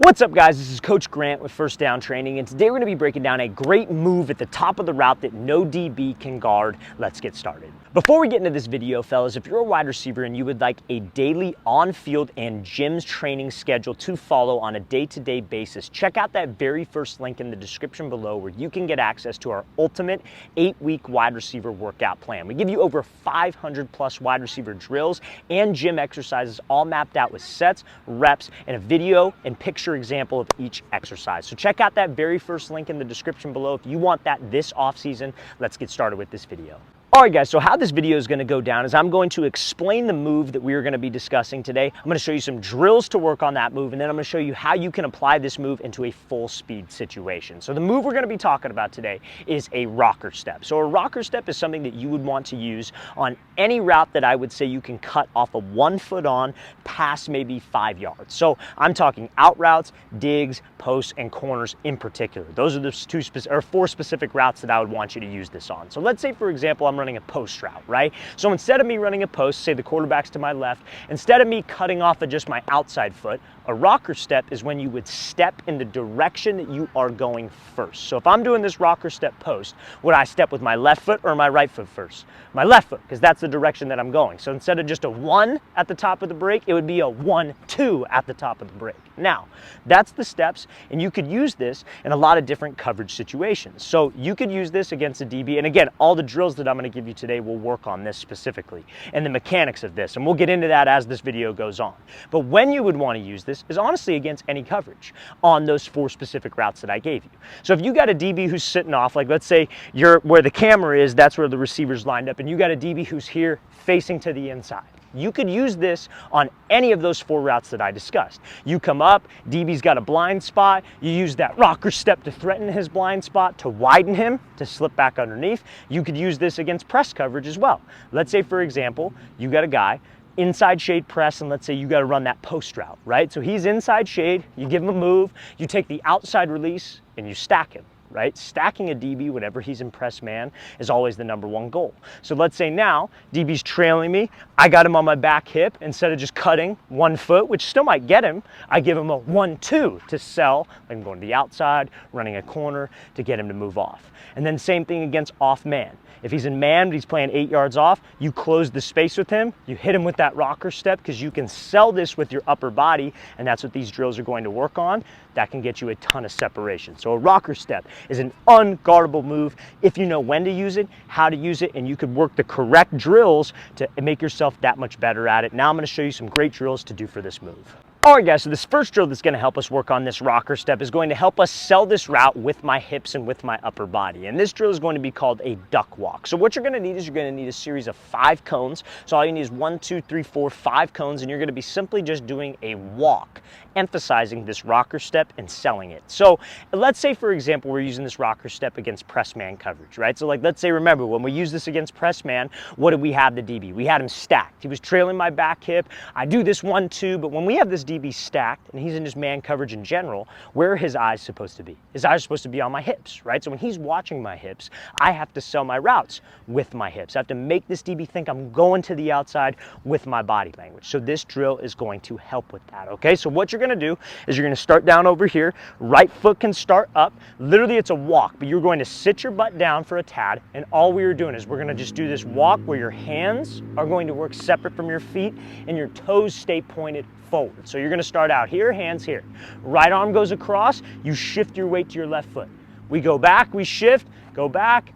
What's up, guys? This is Coach Grant with First Down Training, and today we're going to be breaking down a great move at the top of the route that no DB can guard. Let's get started. Before we get into this video, fellas, if you're a wide receiver and you would like a daily on-field and gyms training schedule to follow on a day-to-day basis, check out that very first link in the description below where you can get access to our ultimate 8-week wide receiver workout plan. We give you over 500 plus wide receiver drills and gym exercises all mapped out with sets, reps, and a video and picture example of each exercise. So check out that very first link in the description below if you want that this off season. Let's get started with this video. All right, guys, so how this video is going to go down is I'm going to explain the move that we are going to be discussing today. I'm going to show you some drills to work on that move, and then I'm going to show you how you can apply this move into a full speed situation. So the move we're going to be talking about today is a rocker step. So a rocker step is something that you would want to use on any route that I would say you can cut off of 1 foot on past maybe 5 yards. So I'm talking out routes, digs, posts, and corners in particular. Those are the four specific routes that I would want you to use this on. So let's say, for example, I'm running a post route, right? So instead of me running a post, say the quarterback's to my left, instead of me cutting off of just my outside foot, a rocker step is when you would step in the direction that you are going first. So if I'm doing this rocker step post, would I step with my left foot or my right foot first? My left foot, because that's the direction that I'm going. So instead of just a 1 at the top of the break, it would be a 1-2 at the top of the break. Now, that's the steps, and you could use this in a lot of different coverage situations. So you could use this against a DB, and again, all the drills that I'm going to give you today will work on this specifically, and the mechanics of this, and we'll get into that as this video goes on. But when you would want to use this is honestly against any coverage on those 4 specific routes that I gave you. So if you got a DB who's sitting off, like let's say you're where the camera is, that's where the receiver's lined up, and you got a DB who's here facing to the inside. You could use this on any of those 4 routes that I discussed. You come up, DB's got a blind spot, you use that rocker step to threaten his blind spot, to widen him, to slip back underneath. You could use this against press coverage as well. Let's say, for example, you got a guy inside shade press, and let's say you got to run that post route, right? So he's inside shade, you give him a move, you take the outside release, and you stack him. Right? Stacking a DB whenever he's in press man is always the #1 goal. So let's say now DB's trailing me, I got him on my back hip. Instead of just cutting 1 foot, which still might get him, I give him a 1-2 to sell, like I'm going to the outside, running a corner to get him to move off. And then same thing against off man. If he's in man, but he's playing 8 yards off, you close the space with him, you hit him with that rocker step, because you can sell this with your upper body, and that's what these drills are going to work on. That can get you a ton of separation. So a rocker step is an unguardable move if you know when to use it, how to use it, and you could work the correct drills to make yourself that much better at it. Now I'm going to show you some great drills to do for this move. All right, guys, so this first drill that's going to help us work on this rocker step is going to help us sell this route with my hips and with my upper body. And this drill is going to be called a duck walk. So what you're going to need is you're going to need a series of 5 cones. So all you need is 1, 2, 3, 4, 5 cones, and you're going to be simply just doing a walk, emphasizing this rocker step and selling it. So let's say, for example, we're using this rocker step against press man coverage, right? So like, let's say, remember, when we use this against press man, what did we have the DB? We had him stacked. He was trailing my back hip. I do this 1-2, but when we have this DB stacked and he's in his man coverage in general, where are his eyes supposed to be? His eyes are supposed to be on my hips, right? So when he's watching my hips, I have to sell my routes with my hips. I have to make this DB think I'm going to the outside with my body language. So this drill is going to help with that, okay? So what you're going to do is you're going to start down over here. Right foot can start up. Literally, it's a walk, but you're going to sit your butt down for a tad, and all we are doing is we're going to just do this walk where your hands are going to work separate from your feet and your toes stay pointed forward. So you're going to start out here, hands here. Right arm goes across, you shift your weight to your left foot. We go back, we shift, go back,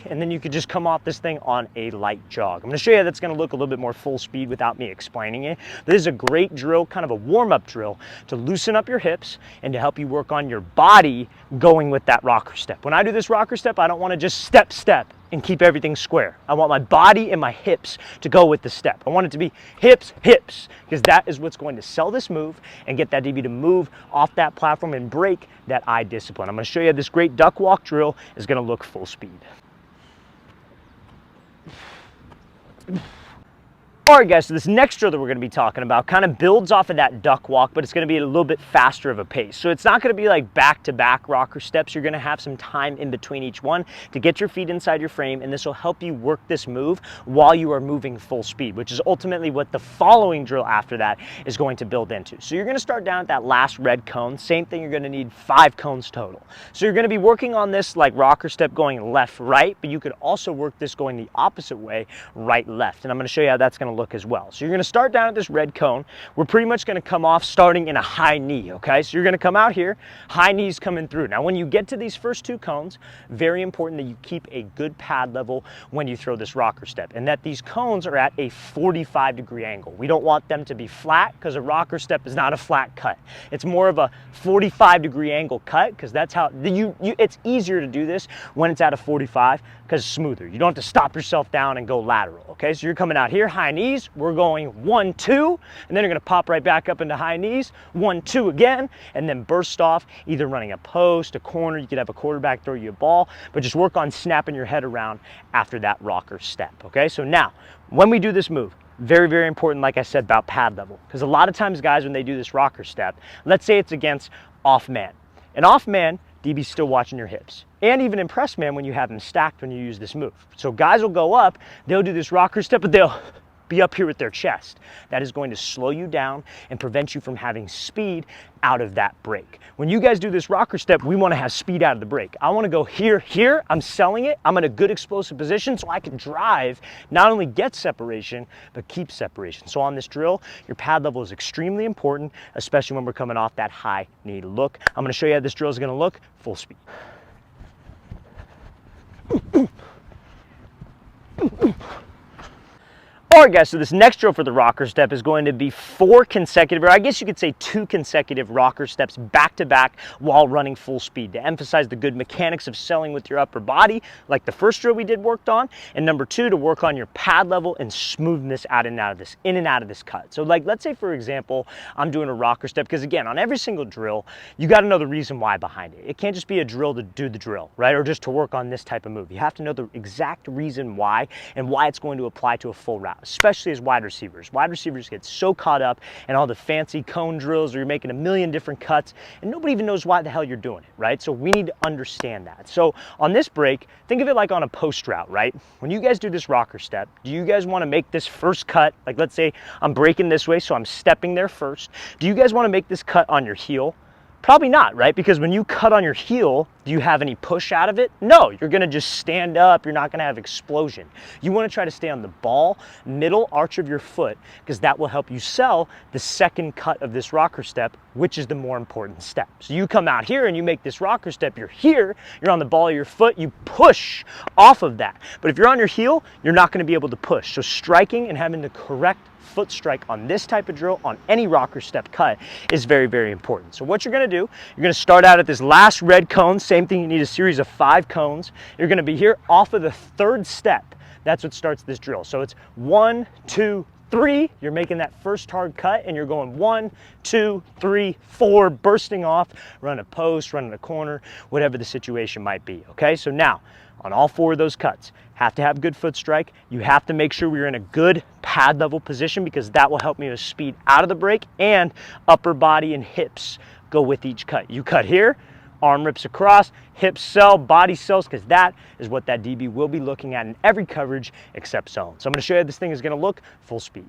and then you could just come off this thing on a light jog. I'm going to show you how that's going to look a little bit more full speed without me explaining it. This is a great drill, kind of a warm-up drill to loosen up your hips and to help you work on your body going with that rocker step. When I do this rocker step, I don't want to just step and keep everything square. I want my body and my hips to go with the step. I want it to be hips, because that is what's going to sell this move and get that DB to move off that platform and break that eye discipline. I'm going to show you how this great duck walk drill is going to look full speed. All right, guys, so this next drill that we're going to be talking about kind of builds off of that duck walk, but it's going to be a little bit faster of a pace. So it's not going to be like back-to-back rocker steps. You're going to have some time in between each one to get your feet inside your frame, and this will help you work this move while you are moving full speed, which is ultimately what the following drill after that is going to build into. So you're going to start down at that last red cone. Same thing, you're going to need 5 cones total. So you're going to be working on this like rocker step going left-right, but you could also work this going the opposite way, right-left. And I'm going to show you how that's going to look as well. So you're going to start down at this red cone. We're pretty much going to come off starting in a high knee, okay? So you're going to come out here, high knees coming through. Now when you get to these first 2 cones, very important that you keep a good pad level when you throw this rocker step, and that these cones are at a 45-degree angle. We don't want them to be flat because a rocker step is not a flat cut. It's more of a 45-degree angle cut because that's how it's easier to do this when it's at a 45 because it's smoother. You don't have to stop yourself down and go lateral, okay? So you're coming out here, high knees, we're going 1, 2, and then you're gonna pop right back up into high knees, 1, 2 again, and then burst off, either running a post, a corner, you could have a quarterback throw you a ball, but just work on snapping your head around after that rocker step, okay? So now, when we do this move, very, very important, like I said, about pad level, because a lot of times guys, when they do this rocker step, let's say it's against off man. And off man, DB's still watching your hips. And even in press man when you have them stacked when you use this move. So guys will go up, they'll do this rocker step, but they'll be up here with their chest. That is going to slow you down and prevent you from having speed out of that break. When you guys do this rocker step, we want to have speed out of the break. I want to go here, I'm selling it, I'm in a good explosive position so I can drive, not only get separation, but keep separation. So on this drill, your pad level is extremely important, especially when we're coming off that high knee look. I'm going to show you how this drill is going to look full speed. All right, guys, so this next drill for the rocker step is going to be 4 consecutive, or I guess you could say 2 consecutive rocker steps back to back while running full speed to emphasize the good mechanics of selling with your upper body, like the first drill we did worked on, and number 2, to work on your pad level and smoothness in and out of this cut. So like, let's say for example, I'm doing a rocker step, because again, on every single drill, you got to know the reason why behind it. It can't just be a drill to do the drill, right? Or just to work on this type of move. You have to know the exact reason why and why it's going to apply to a full route, especially as wide receivers. Wide receivers get so caught up in all the fancy cone drills where you're making a million different cuts and nobody even knows why the hell you're doing it, right? So we need to understand that. So on this break, think of it like on a post route, right? When you guys do this rocker step, do you guys want to make this first cut? Like let's say I'm breaking this way, so I'm stepping there first. Do you guys want to make this cut on your heel? Probably not, right? Because when you cut on your heel, do you have any push out of it? No, you're gonna just stand up. You're not gonna have explosion. You wanna try to stay on the ball, middle arch of your foot, because that will help you sell the second cut of this rocker step, which is the more important step. So you come out here and you make this rocker step, you're here, you're on the ball of your foot, you push off of that. But if you're on your heel, you're not gonna be able to push. So striking and having the correct foot strike on this type of drill, on any rocker step cut, is very, very important. So what you're gonna do, you're gonna start out at this last red cone. Same thing, you need a series of 5 cones. You're gonna be here off of the 3rd step. That's what starts this drill. So it's 1, 2, 3. You're making that first hard cut and you're going 1, 2, 3, 4, bursting off, run a post, running a corner, whatever the situation might be, okay? So now, on all 4 of those cuts, have to have good foot strike. You have to make sure we're in a good pad level position because that will help me with speed out of the break, and upper body and hips go with each cut. You cut here, arm rips across, hips sell, body sells, because that is what that DB will be looking at in every coverage except zone. So I'm going to show you how this thing is going to look full speed.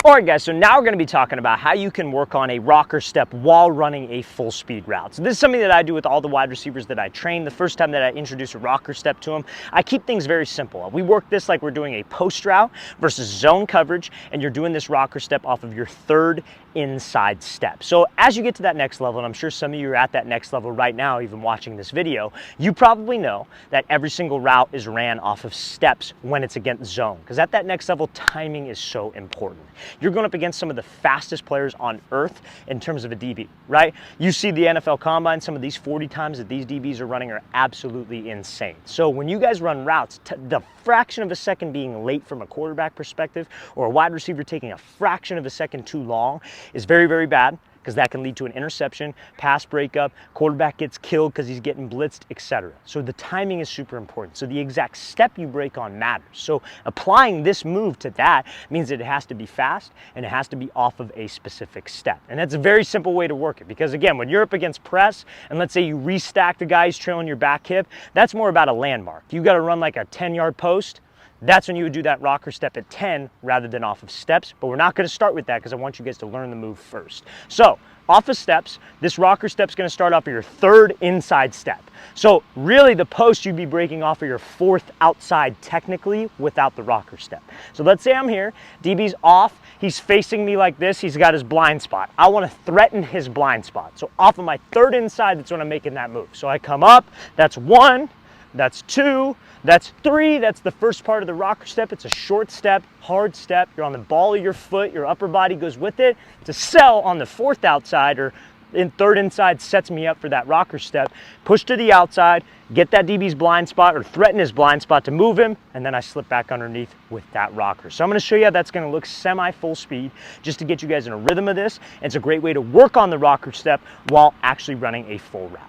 All right, guys, so now we're going to be talking about how you can work on a rocker step while running a full speed route. So this is something that I do with all the wide receivers that I train. The first time that I introduce a rocker step to them, I keep things very simple. We work this like we're doing a post route versus zone coverage, and you're doing this rocker step off of your 3rd inside step. So as you get to that next level, and I'm sure some of you are at that next level right now, even watching this video, you probably know that every single route is ran off of steps when it's against zone, because at that next level, timing is so important. You're going up against some of the fastest players on earth in terms of a DB, right? You see the NFL Combine, some of these 40 times that these DBs are running are absolutely insane. So when you guys run routes, the fraction of a second being late from a quarterback perspective, or a wide receiver taking a fraction of a second too long, is very, very bad. because that can lead to an interception, pass breakup, quarterback gets killed because he's getting blitzed, etc. So the timing is super important. So the exact step you break on matters. So applying this move to that means that it has to be fast and it has to be off of a specific step. And that's a very simple way to work it, because again, when you're up against press and let's say you restack the guy who's trailing your back hip, that's more about a landmark. You got to run like a 10-yard post. That's when you would do that rocker step at 10 rather than off of steps. But we're not going to start with that because I want you guys to learn the move first. So off of steps, this rocker step is going to start off of your third inside step. So really the post you'd be breaking off of your fourth outside technically without the rocker step. So let's say I'm here, DB's off, he's facing me like this, he's got his blind spot. I want to threaten his blind spot. So off of my third inside, that's when I'm making that move. So I come up, that's 1, that's 2, that's 3, that's the first part of the rocker step. It's a short step, hard step. You're on the ball of your foot, your upper body goes with it. To sell on the fourth outside or in third inside sets me up for that rocker step. Push to the outside, get that DB's blind spot or threaten his blind spot to move him, and then I slip back underneath with that rocker. So I'm going to show you how that's going to look semi-full speed just to get you guys in a rhythm of this. And it's a great way to work on the rocker step while actually running a full route.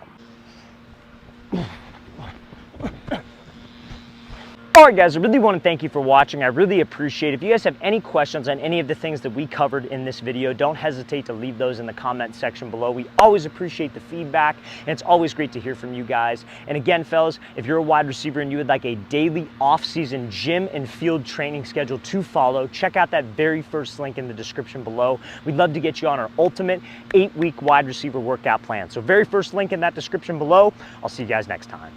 All right, guys, I really want to thank you for watching. I really appreciate it. If you guys have any questions on any of the things that we covered in this video, don't hesitate to leave those in the comment section below. We always appreciate the feedback, and it's always great to hear from you guys. And again, fellas, if you're a wide receiver and you would like a daily off-season gym and field training schedule to follow, check out that very first link in the description below. We'd love to get you on our ultimate 8-week wide receiver workout plan. So very first link in that description below. I'll see you guys next time.